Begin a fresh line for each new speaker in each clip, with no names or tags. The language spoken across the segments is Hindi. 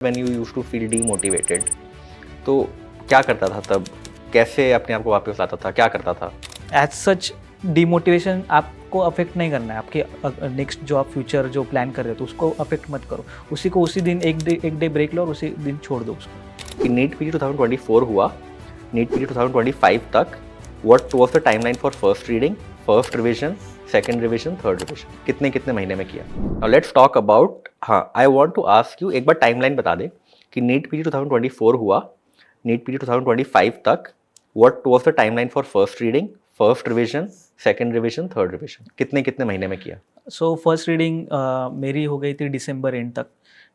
When you used to feel demotivated, तो क्या करता था तब? कैसे अपने आप को वापस लाता था? क्या करता था?
एज सच डिमोटिवेशन आपको अफेक्ट नहीं करना है, आपके नेक्स्ट जो आप फ्यूचर जो प्लान कर रहे हो तो उसको अफेक्ट मत करो, उसी को उसी दिन एक डे ब्रेक लो और उसी दिन छोड़ दो उसको।
कि नीट पीजी 2024 हुआ, नीट पीजी 2025 तक, what was the timeline for first reading, first revision, second revision, third revision? कितने कितने महीने में किया? नाउ लेट्स टॉक अबाउट, हाँ, I want to ask you, एक बार टाइमलाइन बता दे कि नीट पीजी 2024 हुआ, नीट पीजी 2025 तक, what was the timeline for first reading, first revision, second revision, third revision? कितने कितने महीने में किया?
सो फर्स्ट रीडिंग मेरी हो गई थी दिसंबर एंड तक,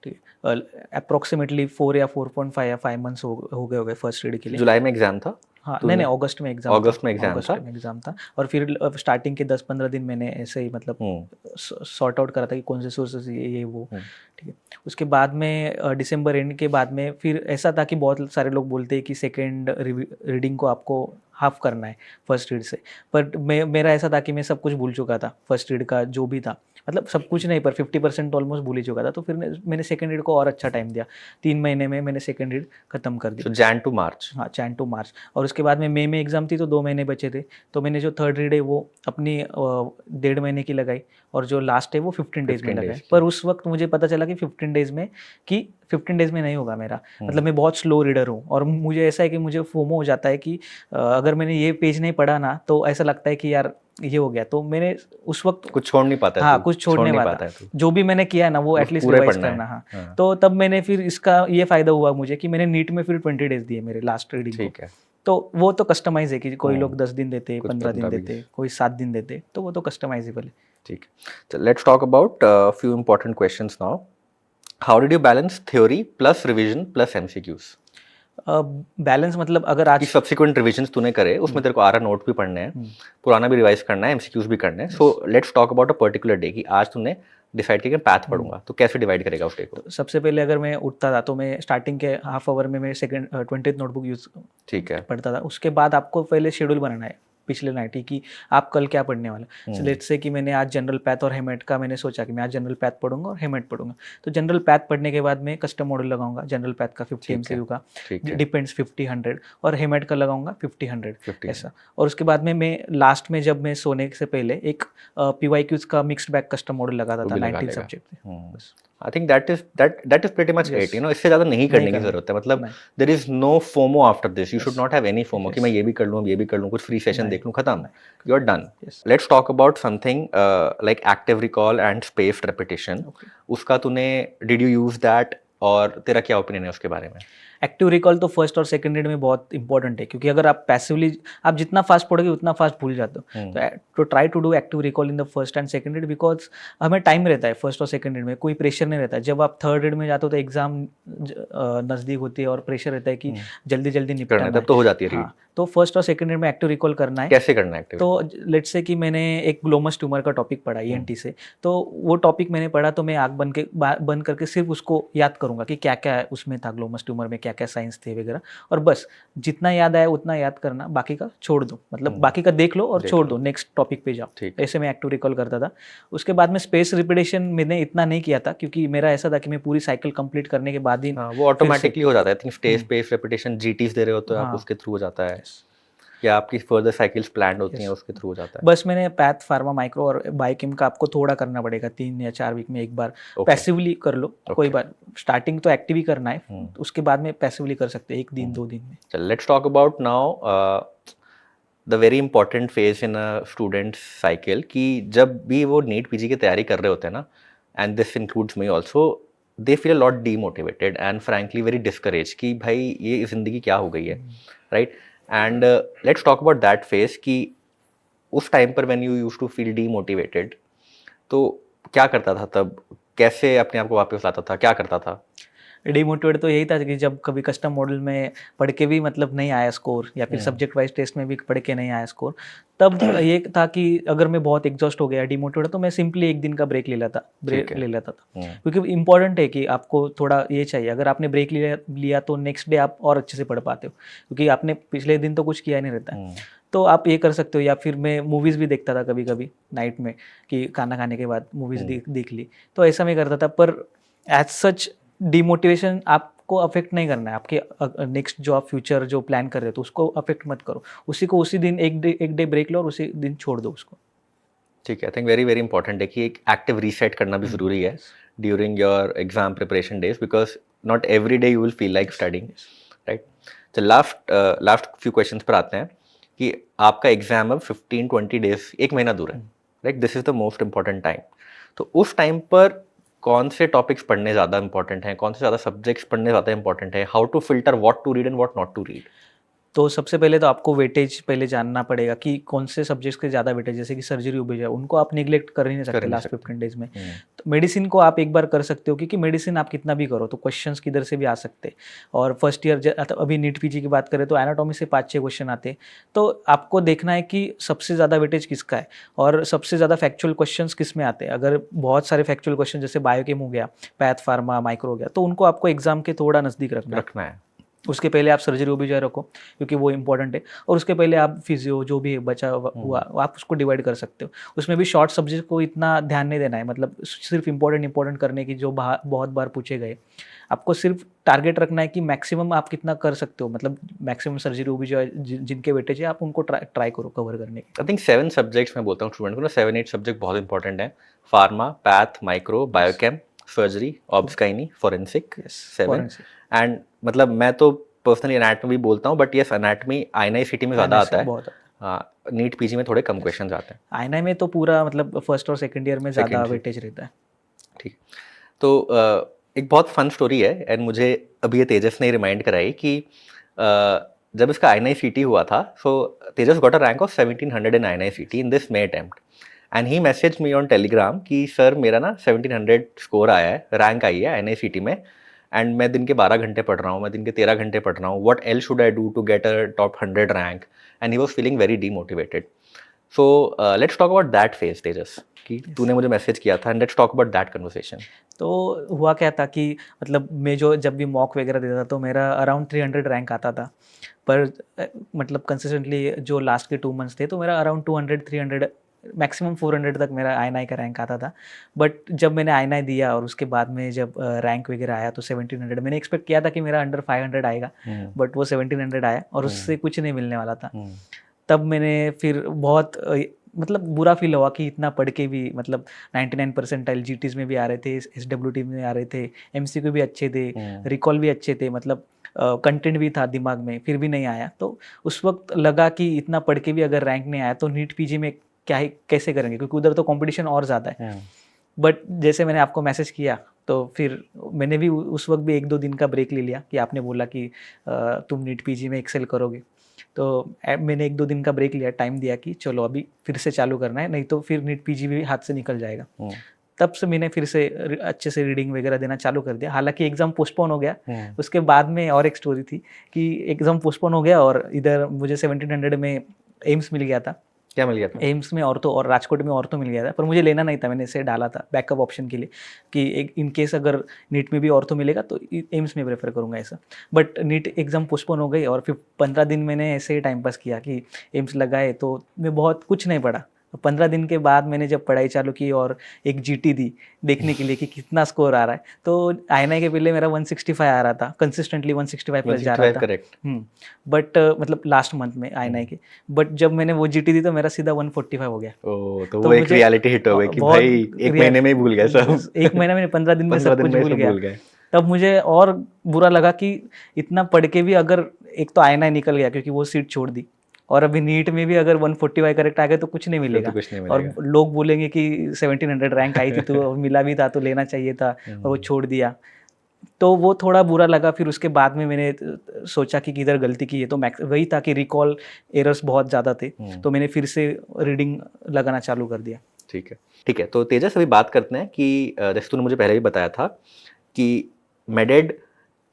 ठीक है। अप्रॉक्सीमेटली 4 या 4.5 या 5 मंथ्स हो गए फर्स्ट रीडिंग के लिए।
जुलाई में एग्जाम था?
हाँ, नहीं अगस्त में एग्जाम था और फिर स्टार्टिंग के 10-15 दिन मैंने ऐसे ही मतलब सॉर्ट आउट करा था कि कौन से सोर्सेज ये वो, ठीक है। उसके बाद में दिसंबर एंड के बाद में फिर ऐसा था कि बहुत सारे लोग बोलते हैं कि सेकेंड रीडिंग को आपको हाफ करना है फर्स्ट रीड से, बट मेरा ऐसा था कि मैं सब कुछ भूल चुका था, फर्स्ट रीड का जो भी था, मतलब सब कुछ नहीं पर 50% ऑलमोस्ट भूल ही चुका था। तो फिर मैंने सेकेंड रीड को और अच्छा टाइम दिया, 3 महीने में मैंने सेकेंड रीड खत्म कर दी।
जैन टू मार्च?
हाँ, जैन टू मार्च। और उसके बाद में मई में एग्जाम थी तो 2 महीने बचे थे, तो मैंने जो थर्ड रीड है वो अपनी 1.5 महीने की लगाई और जो लास्ट है वो 15 डेज में लगाई। पर उस वक्त मुझे पता चला कि 15 डेज में नहीं होगा मेरा, मतलब मैं बहुत स्लो रीडर हूँ और मुझे ऐसा है कि मुझे फोमो हो जाता है कि अगर मैंने ये पेज नहीं पढ़ा ना तो ऐसा लगता है कि यार ये हो गया, तो मैंने उस वक्त
कुछ छोड़ नहीं पाता है।
हाँ, कुछ छोड़ नहीं पाता है, जो भी मैंने किया ना वो एटलीस्ट रिवाइज करना। हाँ, तो तब मैंने फिर इसका ये फायदा हुआ मुझे कि मैंने नीट में फिर 20 डेज दिए मेरे लास्ट रीडिंग को।
ठीक है।
तो वो तो कस्टमाइज है कि कोई लोग 10 दिन देते, 15 दिन देते, कोई 7 दिन देते, तो वो तो कस्टमाइजेबल है।
ठीक है, let's talk about few important questions now. How did you balance theory plus revision plus MCQs?
Balance मतलब अगर आज
सब्सिक्वेंट रिविजन्स तूने करे उसमें तेरे को आरा नोट भी पढ़ने हैं, पुराना भी रिवाइज करना है, एमसीक्यूज भी करने हैं। सो let's talk about a particular day कि आज तूने डिसाइड किया कि पैथ पढ़ूंगा, तो कैसे डिवाइड करेगा उस डे को?
तो सबसे पहले अगर मैं उठता था तो मैं स्टार्टिंग के हाफ आवर में मैं सेकंड 20th नोटबुक यूज
ठीक है
पढ़ता था। उसके बाद आपको पहले शेड्यूल बनाना है पिछले नाइट ही कि आप कल क्या पढ़ने वाले। लेट्स से कि मैंने आज जनरल पैथ और हेमेट का मैंने सोचा कि मैं आज जनरल पैथ पढ़ूंगा और हेमेट पढ़ूंगा, तो जनरल पैथ पढ़ने के बाद मैं कस्टम मॉडल लगाऊंगा जनरल पैथ का 50 MCQ का, डिपेंड्स 50-100, और हेमेट का लगाऊंगा 50-100 ऐसा। और उसके बाद में मैं लास्ट में जब मैं सोने से पहले एक PYQs का मिक्स्ड बैग कस्टम मॉडल लगाता था 19 सब्जेक्ट। बस
I think that is pretty much it, you know. इससे ज़्यादा नहीं करने की जरूरत है, मतलब there is no FOMO after this. You should not have any FOMO कि मैं ये भी कर लूँ, ये भी कर लूँ, कुछ फ्री सेशन देख लूँ, खत्म, you are done. Let's talk about something like active recall and spaced repetition. उसका तूने, डिड यू यूज दैट, और तेरा क्या ओपिनियन है उसके बारे में?
एक्टिव रिकॉल तो फर्स्ट और सेकंड रीड में बहुत इंपॉर्टेंट है, क्योंकि अगर आप पैसिवली आप जितना फास्ट पढ़ोगे उतना फास्ट भूल जाते हो। तो try to do active recall in the first and second read, because हमें टाइम रहता है फर्स्ट और सेकंड रीड में, कोई प्रेशर नहीं रहता है। जब आप थर्ड रीड में जाते हो तो एग्जाम नज़दीक होती है और प्रेशर रहता है कि जल्दी जल्दी निपटना है,
तब तो हो जाती है।
हाँ, तो फर्स्ट और सेकंड रीड में एक्टिव रिकॉल करना है।
कैसे करना है एक्टिव?
तो लेट्स से कि मैंने एक ग्लोमस ट्यूमर का टॉपिक पढ़ा ENT से, तो वो टॉपिक मैंने पढ़ा तो मैं आँख बंद करके सिर्फ उसको याद करूंगा कि क्या क्या उसमें था, ग्लोमस ट्यूमर में क्या क्या साइंस थे वगैरह, और बस जितना याद आया उतना याद करना, बाकी का छोड़ दो, मतलब बाकी का देख लो और छोड़ दो, नेक्स्ट टॉपिक पे जाओ। ऐसे मैं एक्टिव रिकॉल करता था। उसके बाद में स्पेस रिपीटेशन मैंने इतना नहीं किया था, क्योंकि मेरा ऐसा था कि मैं पूरी साइकिल कंप्लीट करने के बाद ही
वो ऑटोमेटिकली हो जाता है। I think space repetition GTs दे रहे हो तो आप उसके थ्रू हो जाता है, या आपकी फर्दर साइकिल्स प्लान्ड होती हैं उसके थ्रू हो जाता है।
बस मैंने पैथ, फार्मा, माइक्रो और बायोकेम का आपको थोड़ा करना पड़ेगा, 3 या 4 वीक में एक बार पैसिवली कर लो। कोई बात, स्टार्टिंग तो एक्टिव ही करना है, उसके बाद में पैसिवली कर सकते हैं 1 दिन 2 दिन में।
चल, let's talk about now the very important phase in a student cycle, कि जब भी वो नीट पीजी की तैयारी कर रहे होते हैं ना, and this includes me also, they feel a lot demotivated and frankly very discourage कि भाई ये जिंदगी क्या हो गई है, right? And let's talk about that phase कि उस टाइम पर when you used to feel demotivated, तो क्या करता था तब? कैसे अपने आप को वापस लाता था? क्या करता था?
डिमोटिवेट तो यही था कि जब कभी कस्टम मॉडल में पढ़ के भी मतलब नहीं आया स्कोर, या फिर सब्जेक्ट वाइज टेस्ट में भी पढ़ के नहीं आया स्कोर, तब ये था कि अगर मैं बहुत एग्जॉस्ट हो गया, डिमोटिवेट, तो मैं सिंपली 1 दिन का ब्रेक ले लेता था। क्योंकि इंपॉर्टेंट है कि आपको थोड़ा ये चाहिए, अगर आपने ब्रेक लिया तो नेक्स्ट डे आप और अच्छे से पढ़ पाते हो, क्योंकि आपने पिछले दिन तो कुछ किया नहीं रहता है। तो आप ये कर सकते हो, या फिर मैं मूवीज़ भी देखता था कभी कभी नाइट में, कि खाना खाने के बाद मूवीज़ देख ली, तो ऐसा मैं करता था। पर एज सच डिमोटिवेशन आपको अफेक्ट नहीं करना है, आपके नेक्स्ट जो आप फ्यूचर जो प्लान कर रहे हो तो उसको अफेक्ट मत करो, उसी को उसी दिन एक डे ब्रेक लो और उसी दिन छोड़ दो उसको।
ठीक है, I think very very important है कि एक एक्टिव रीसेट करना भी ज़रूरी है during your exam preparation days, because not every day you will feel like studying, right. तो लास्ट फ्यू क्वेश्चंस पर आते हैं कि आपका एग्जाम अब 15-20 डेज, 1 महीना दूर है, right. This is the most important time. तो उस टाइम पर कौन से टॉपिक्स पढ़ने ज़्यादा इंपॉर्टेंट हैं, कौन से ज़्यादा सब्जेक्ट्स पढ़ने ज़्यादा इंपॉर्टेंट है, how to filter what to read and what not to read?
तो सबसे पहले तो आपको वेटेज पहले जानना पड़ेगा कि कौन से सब्जेक्ट्स के ज़्यादा वेटेज, जैसे कि सर्जरी ओबीजी है, उनको आप निगलेक्ट कर ही नहीं सकते लास्ट 15 डेज में। तो मेडिसिन को आप एक बार कर सकते हो, क्योंकि मेडिसिन आप कितना भी करो तो क्वेश्चंस किधर से भी आ सकते हैं। और फर्स्ट ईयर अभी नीट पीजी की बात करें तो एनाटॉमी से 5-6 क्वेश्चन आते हैं। तो आपको देखना है कि सबसे ज़्यादा वेटेज किसका है और सबसे ज़्यादा फैक्चुअल क्वेश्चन किस में आते हैं। अगर बहुत सारे फैक्चुअल क्वेश्चन जैसे बायोकेम हो गया, पैथ फार्मा, माइक्रो हो गया, तो उनको आपको एग्जाम के थोड़ा नज़दीक रखना है। उसके पहले आप सर्जरी ओबीजी रखो क्योंकि वो इंपॉर्टेंट है, और उसके पहले आप फिजियो जो भी बचा हुआ आप उसको डिवाइड कर सकते हो। उसमें भी शॉर्ट सब्जेक्ट को इतना ध्यान नहीं देना है, मतलब सिर्फ इंपॉर्टेंट करने की जो बहुत बार पूछे गए। आपको सिर्फ टारगेट रखना है कि मैक्सिमम आप कितना कर सकते हो, मतलब मैक्सिमम सर्जरी ओबीजी जिनके वेटेज है आप उनको ट्राई करो कवर करने की।
आई थिंक 7 सब्जेक्ट्स मैं बोलता हूँ स्टूडेंट को ना, 7-8 सब्जेक्ट बहुत इंपॉर्टेंट है। Pharma, path, micro, biochem, surgery, obs gyne, forensic, 7। And मतलब मैं तो पर्सनली एनाटॉमी बोलता हूँ, बट यस एनाटॉमी आईएनआईसीटी में ज़्यादा आता है। हाँ, नीट पीजी में थोड़े कम क्वेश्चंस आते हैं।
आईएनआई में तो पूरा मतलब फर्स्ट और सेकंड ईयर में ज़्यादा वेटेज रहता है।
ठीक, तो एक बहुत फन स्टोरी है एंड मुझे अभी ये तेजस ने रिमाइंड कराई कि जब इसका आईएनआईसीटी हुआ था, so Tejas got a rank of 1700 in INICET in this may attempt, and he message me on Telegram कि सर मेरा ना 1700 स्कोर आया है, रैंक आई है आईएनआईसीटी में, एंड मैं दिन के 12 घंटे पढ़ रहा हूँ, मैं दिन के 13 घंटे पढ़ रहा हूँ, what else should I do to get a top 100 rank, and he was feeling very demotivated. So let's talk about that phase Tejas, कि तूने मुझे मैसेज किया था, and let's talk about that conversation.
तो हुआ क्या था कि मतलब मैं जब भी मॉक वगैरह देता था तो मेरा अराउंड 300 रैंक आता था, पर मतलब कंसिस्टेंटली जो लास्ट के 2 मंथ्स थे तो मेरा अराउंड 200-300 मैक्सिमम 400 तक मेरा आईएनआई का रैंक आता था। बट जब मैंने आईएनआई दिया और उसके बाद में जब रैंक वगैरह आया तो 1700, मैंने एक्सपेक्ट किया था कि मेरा अंडर 500 आएगा, बट वो 1700 आया और उससे कुछ नहीं मिलने वाला था। तब मैंने फिर बहुत मतलब बुरा फील हुआ कि इतना पढ़ के भी, मतलब 99 परसेंटाइल जीटीज में भी आ रहे थे, एसडब्ल्यूटी में आ रहे थे, एमसीक्यू भी अच्छे थे, रिकॉल भी अच्छे थे, मतलब कंटेंट भी था दिमाग में, फिर भी नहीं आया। तो उस वक्त लगा कि इतना पढ़ के भी अगर रैंक नहीं आया तो नीट पीजी में क्या ही कैसे करेंगे, क्योंकि उधर तो कंपटीशन और ज़्यादा है। बट जैसे मैंने आपको मैसेज किया तो फिर मैंने भी उस वक्त भी 1-2 दिन का ब्रेक ले लिया कि आपने बोला कि तुम नीट पीजी में एक्सेल करोगे, तो मैंने 1-2 दिन का ब्रेक लिया, टाइम दिया कि चलो अभी फिर से चालू करना है, नहीं तो फिर नीट पीजी भी हाथ से निकल जाएगा। तब से मैंने फिर से अच्छे से रीडिंग वगैरह देना चालू कर दिया। हालांकि एग्ज़ाम पोस्टपोन हो गया, उसके बाद में और एक स्टोरी थी कि एग्ज़ाम पोस्टपोन हो गया और इधर मुझे 1700 में एम्स मिल गया था।
क्या मिल गया था?
एम्स में ऑर्थो और राजकोट में ऑर्थो मिल गया था, पर मुझे लेना नहीं था, मैंने इसे डाला था बैकअप ऑप्शन के लिए कि एक इन केस अगर नीट में भी ऑर्थो मिलेगा तो एम्स में प्रेफर करूँगा ऐसा। बट नीट एग्ज़ाम पोस्टपोन हो गई और फिर 15 दिन मैंने ऐसे ही टाइम पास किया कि एम्स लगाए, तो मैं बहुत कुछ नहीं पढ़ा। 15 दिन के बाद मैंने जब पढ़ाई चालू की और एक जीटी दी देखने के लिए कि कितना स्कोर आ रहा है, तो आईएनआई के पहले मेरा 165 आ रहा था, कंसिस्टेंटली 165 प्लस जा रहा था। बट मतलब लास्ट मंथ में आईएनआई के, बट जब मैंने वो जीटी दी तो मेरा सीधा 145 हो गया।
तो वो एक रियलिटी हिट हो गई कि भाई एक महीने में ही भूल गया सब।
एक महीने में 15 दिन में सब कुछ भूल गया। तब मुझे और बुरा लगा कि इतना पढ़ के भी अगर एक तो आईएनआई निकल गया क्योंकि वो सीट छोड़ दी, और अभी नीट में भी अगर 145 करेक्ट आ गए तो कुछ नहीं मिलेगा, और लोग बोलेंगे कि 1700 रैंक आई थी तो मिला भी था तो लेना चाहिए था और वो छोड़ दिया, तो वो थोड़ा बुरा लगा। फिर उसके बाद में मैंने सोचा कि किधर गलती की है, तो वही था कि रिकॉल एरर्स बहुत ज़्यादा थे, तो मैंने फिर से रीडिंग लगाना चालू कर दिया।
ठीक है। तो तेजस अभी बात करते हैं कि जैसे तूने मुझे पहले भी बताया था कि मेडेड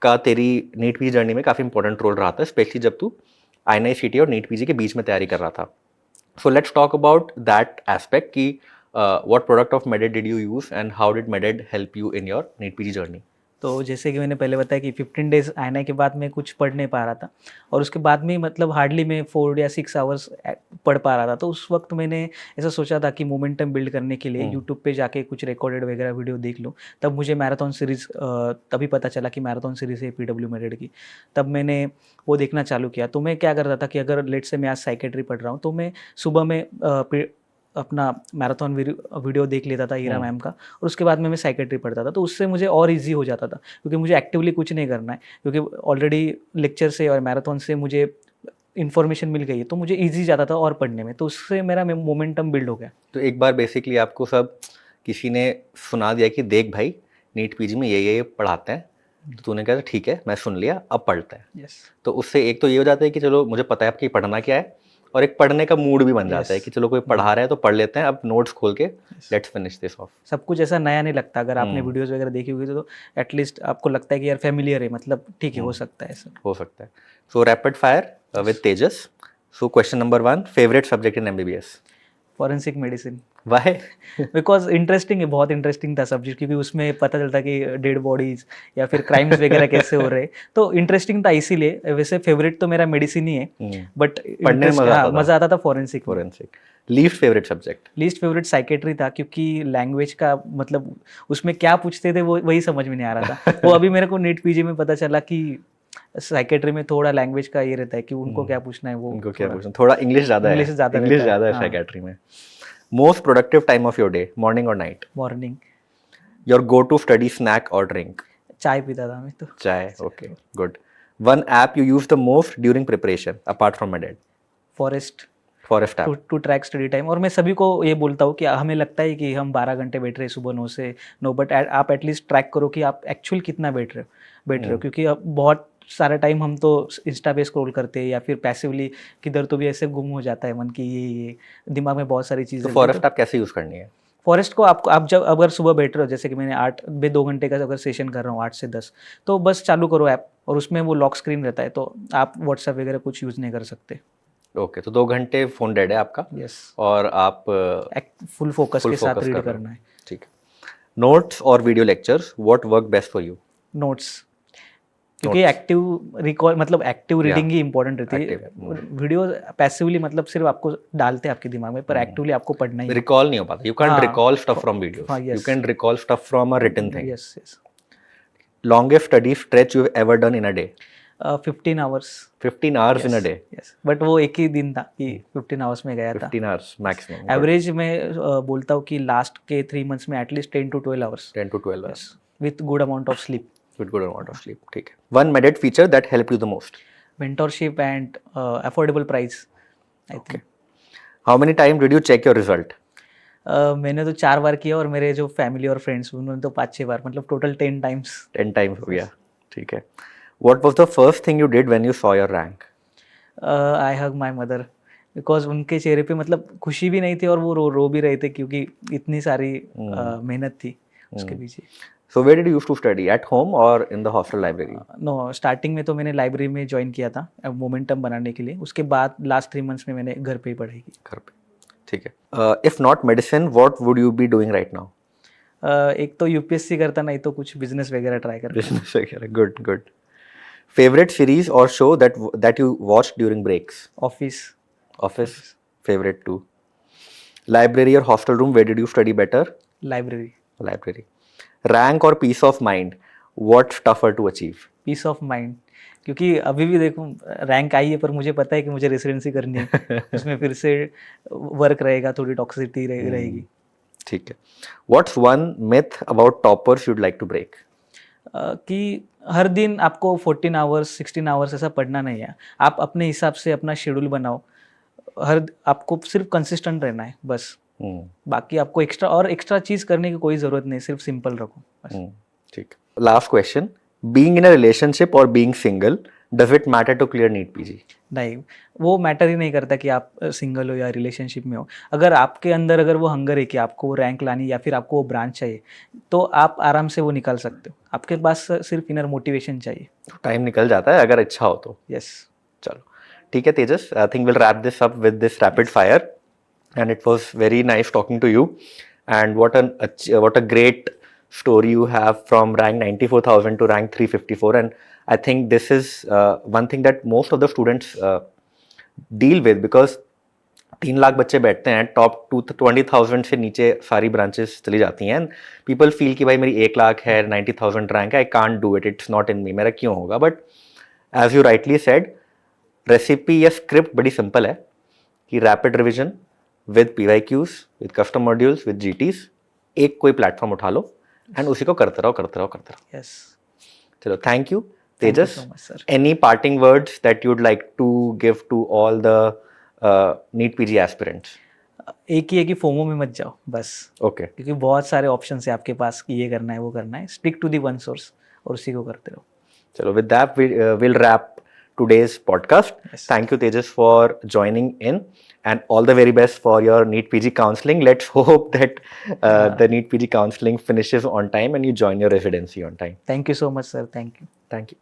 का तेरी नीट पीजी जर्नी में काफ़ी इंपॉर्टेंट रोल रहा था, स्पेशली जब तू आईएनआईसीटी और नीट पीजी के बीच में तैयारी कर रहा था। So let's talk about that aspect कि what product of MedEd did you use and how did MedEd help you in your NEET PG journey?
तो जैसे कि मैंने पहले बताया कि 15 डेज आने के बाद मैं कुछ पढ़ नहीं पा रहा था, और उसके बाद में मतलब हार्डली मैं 4 या 6 आवर्स पढ़ पा रहा था। तो उस वक्त मैंने ऐसा सोचा था कि मोमेंटम बिल्ड करने के लिए यूट्यूब पे जाके कुछ रिकॉर्डेड वगैरह वीडियो देख लूँ। तब मुझे मैराथन सीरीज़ तभी पता चला कि मैराथन सीरीज़ है PW मेरिट की। तब मैंने वो देखना चालू किया। तो मैं क्या करता था कि अगर लेट से मैं आज साइकेट्री पढ़ रहा हूँ, तो मैं सुबह में अपना मैराथन वीडियो देख लेता था हीरा मैम का, और उसके बाद में मैं साइकेट्री पढ़ता था। तो उससे मुझे और इजी हो जाता था, क्योंकि मुझे एक्टिवली कुछ नहीं करना है, क्योंकि ऑलरेडी लेक्चर से और मैराथन से मुझे इन्फॉर्मेशन मिल गई है, तो मुझे इजी जाता था और पढ़ने में। तो उससे मेरा मोमेंटम बिल्ड हो गया।
तो एक बार बेसिकली आपको सब किसी ने सुना दिया कि देख भाई नीट पीजी में ये पढ़ाते हैं, तो तूने कहा ठीक है मैं सुन लिया, अब पढ़ते हैं। तो उससे एक तो ये हो जाता है कि चलो मुझे पता है आपकी पढ़ना क्या है, और एक पढ़ने का मूड भी बन जाता है कि चलो कोई पढ़ा रहा है तो पढ़ लेते हैं, अब नोट्स खोल के लेट्स फिनिश दिस ऑफ।
सब कुछ ऐसा नया नहीं लगता। अगर आपने वीडियोस वगैरह देखी होगी तो एटलीस्ट आपको लगता है कि यार फैमिलियर है, मतलब ठीक है, हो सकता है ऐसा।
हो सकता है। So rapid fire with Tejas. So question number 1, favourite subject in MBBS?
Forensic medicine.
Why?
Because interesting है, बहुत इंटरेस्टिंग था सब्जेक्ट, क्योंकि उसमें पता चलता कि डेड बॉडीज या फिर क्राइम्स वगैरह कैसे हो रहे, तो इंटरेस्टिंग था इसीलिए। वैसे फेवरेट तो मेरा मेडिसिन ही है, बट
पढ़ने में
मजा आता था forensic.
Least favourite subject?
Least favourite psychiatry था, क्योंकि लैंग्वेज का मतलब उसमें क्या पूछते थे वो वही समझ में नहीं आ रहा था। वो अभी मेरे को नीट पीजी में पता चला कि साइकेट्री में थोड़ा लैंग्वेज का ये रहता है कि उनको क्या पूछना है, वो
उनको क्या पूछना, थोड़ा इंग्लिश ज़्यादा है, इंग्लिश ज़्यादा है साइकेट्री में। Most productive time of your day, morning और night?
Morning.
Your go to study snack और ड्रिंक?
चाय पीता था मैं तो।
चाय, okay, good. One app you use the most during preparation apart from MedEd?
Forest
app
to track study time. और मैं सभी को ये बोलता हूँ कि हमें लगता है कि हम 12 घंटे बैठ रहे हैं सुबह 9 से 9, बट आप एटलीस्ट ट्रैक करो कि आप एक्चुअल कितना बैठ रहे हो, क्योंकि अब बहुत सारा टाइम हम तो इंस्टा पे स्क्रॉल करते हैं या फिर पैसिवली किधर तो भी ऐसे गुम हो जाता है मन की, ये दिमाग में बहुत सारी चीज़ें।
तो फॉरेस्ट आप कैसे यूज़ करनी है?
फॉरेस्ट को आप जब अगर सुबह बैठ रहे हो, जैसे कि मैंने 2 घंटे का अगर सेशन कर रहा हूँ 8 से 10, तो बस चालू करो ऐप, और उसमें वो लॉक स्क्रीन रहता है, तो आप व्हाट्सएप वगैरह कुछ यूज़ नहीं कर सकते।
ओके, तो 2 घंटे फोन डेड है आपका?
यस।
और आप
फुल फोकस के साथ रीड करना है।
ठीक है। नोट्स और video lectures, what work best for you?
Notes, क्योंकि एक्टिव रिकॉल मतलब एक्टिव रीडिंग ही इंपॉर्टेंट रहती है। वीडियो पैसिवली मतलब सिर्फ आपको डालते हैं आपके दिमाग में, पर एक्टिवली आपको पढ़ना ही।
रिकॉल नहीं हो पाता, you can recall stuff from videos, you can recall stuff from a written thing.
Yes yes.
Longest study stretch you have ever done in a day?
15 hours.
15 hours in a day?
Yes, but वो एक ही दिन था कि 15 आवर्स में गया था।
15 आवर्स मैक्सिमम।
एवरेज में बोलता हूँ कि लास्ट के 3 मंथ्स में at least 10 to 12 hours.
10 to 12 hours
with good amount of sleep.
good amount of sleep. ठीक है। One Medit feature that helped you the most?
Mentorship and affordable price, I think.
How many time did you check your result?
मैंने तो 4 बार किया, और मेरे जो फैमिली और फ्रेंड्स उन्होंने तो 5-6 बार, मतलब टोटल 10 टाइम्स।
10 टाइम्स हो गया, ठीक है। What was the first thing you did when you saw your rank?
I hug my mother, because उनके चेहरे पे मतलब खुशी भी नहीं थी, और वो रो भी रहे थे, क्योंकि इतनी सारी मेहनत थी उसके पीछे।
So where did you used to study? At home or in the hostel library?
No, starting में तो मैंने लाइब्रेरी में ज्वाइन किया था मोमेंटम बनाने के लिए। उसके बाद लास्ट 3 मंथ्स में मैंने घर पे ही पढ़ाई की।
घर पे, ठीक है। If not medicine, what would you be doing right now?
एक तो UPSC करता, नहीं तो कुछ बिजनेस वगैरह ट्राई करता।
बिजनेस वगैरह, good good. Favorite series or show that you watched during breaks? Office, favorite too. Library or hostel room, where did you study better? Library. Rank और peace of mind, what's tougher to achieve?
Peace of mind, क्योंकि अभी भी देखो रैंक आई है, पर मुझे पता है कि मुझे रेसिडेंसी करनी है। उसमें फिर से वर्क रहेगा, थोड़ी टॉक्सिसिटी रहेगी। ठीक है।
What's one myth about toppers you'd like to break?
कि हर दिन आपको 14 आवर्स 16 आवर्स ऐसा पढ़ना नहीं है। आप अपने हिसाब से अपना शेड्यूल बनाओ, आपको सिर्फ कंसिस्टेंट रहना है बस। बाकी आपको एक्स्ट्रा चीज करने की कोई जरूरत नहीं, सिर्फ सिंपल रखो बस।
ठीक। Last question, being in a relationship और being single, does it matter to clear NEET PG?
नहीं, वो मैटर ही नहीं करता कि आप सिंगल हो या रिलेशनशिप में हो। अगर आपके अंदर अगर वो हंगर है कि आपको वो रैंक लानी या फिर आपको वो ब्रांच चाहिए, तो आप आराम से वो निकाल सकते हो। आपके पास सिर्फ इनर मोटिवेशन चाहिए।
टाइम निकल जाता है अगर इच्छा हो तो।
यस।
चलो ठीक है Tejas, I think will wrap this up with this rapid fire, and it was very nice talking to you, and what a great story you have from rank 94,000 to rank 354, and I think this is one thing that most of the students deal with, because 3 lakh बच्चे बैठते हैं, टॉप 20,000 से नीचे सारी ब्रांचेस चली जाती हैं, एंड पीपल फील कि भाई मेरी 1 लाख है, 90,000 रैंक है, I can't do it, it's not in me, मेरा क्यों होगा. But as you rightly said, recipe या स्क्रिप्ट बड़ी सिंपल है कि rapid revision with PYQs, with custom modules, with GTs, एक कोई प्लेटफॉर्म उठा लो एंड उसी को करते रहो.
यस.
चलो, thank you
Thank you
Tejas.
so much, sir.
Any parting words that you'd like to give to all the NEET PG aspirants?
एक ही है कि फोमो में मत जाओ बस,
Okay.
क्योंकि बहुत सारे ऑप्शन है आपके पास कि ये करना है वो करना है. Stick to the one source और उसी को करते रहो.
So with that, we'll wrap today's podcast.
Yes.
Thank you, Tejas, for joining in, and all the very best for your NEET PG counseling. Let's hope that the NEET PG counseling finishes on time and you join your residency on time.
Thank you so much, sir. Thank you.
Thank you.